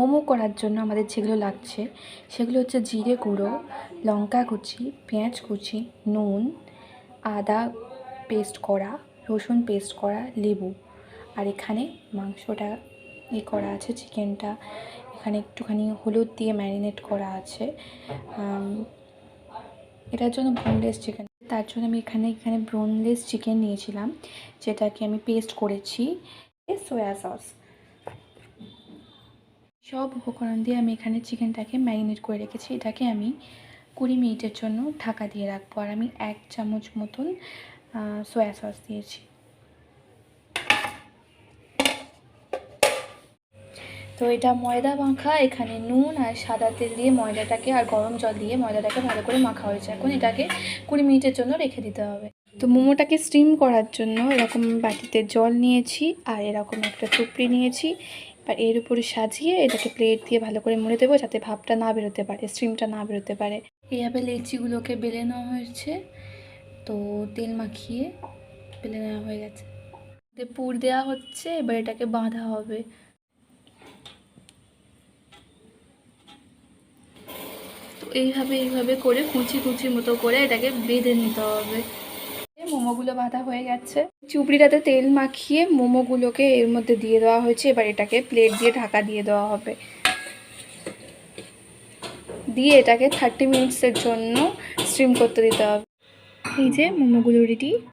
মোমো করার জন্য আমাদের যেগুলো লাগছে সেগুলো হচ্ছে জিরে গুঁড়ো, লঙ্কা কুচি, পেঁয়াজ কুচি, নুন, আদা পেস্ট করা, রসুন পেস্ট করা, লেবু। আর এখানে মাংসটা করা আছে, চিকেনটা এখানে একটুখানি হলুদ দিয়ে ম্যারিনেট করা আছে। এটার জন্য বোনলেস চিকেন, তার জন্য আমি এখানে বোনলেস চিকেন নিয়েছিলাম, যেটাকে আমি পেস্ট করেছি। সোয়া সস, সব উপকরণ দিয়ে আমি এখানে চিকেনটাকে ম্যারিনেট করে রেখেছি। এটাকে আমি 20 মিনিটের জন্য ঢাকা দিয়ে রাখবো। আর আমি 1 চামচ মতন সোয়া সস দিয়েছি। তো এটা ময়দা মাখা, এখানে নুন আর সাদা তেল দিয়ে ময়দাটাকে আর গরম জল দিয়ে ময়দাটাকে ভালো করে মাখা হয়েছে। এখন এটাকে 20 মিনিটের জন্য রেখে দিতে হবে। তো মোমোটাকে স্টিম করার জন্য এরকম বাটিতে জল নিয়েছি আর এরকম একটা টুকরি নিয়েছি। আর এর উপরে সাজিয়ে এটাকে প্লেট দিয়ে ভালো করে মুড়ে দেবো, যাতে ভাপটা না বেরোতে পারে, স্টিমটা না বেরোতে পারে। এইভাবে লেচিগুলোকে বেলে নেওয়া হয়েছে। তো তেল মাখিয়ে বেলে নেওয়া হয়ে গেছে, পুর দেওয়া হচ্ছে। এবার এটাকে বাঁধা হবে। তো এইভাবে করে কুচি মতো করে এটাকে বেঁধে নিতে হবে। মোমোগুলো বাঁধা হয়ে গেছে। চুপড়িটাতে তেল মাখিয়ে মোমোগুলোকে এর মধ্যে দিয়ে দেওয়া হয়েছে। এবার এটাকে প্লেট দিয়ে ঢাকা দিয়ে দেওয়া হবে, দিয়ে এটাকে 30 মিনিটসের জন্য স্টিম করতে দিতে হবে। এই যে মোমোগুলো রেডি।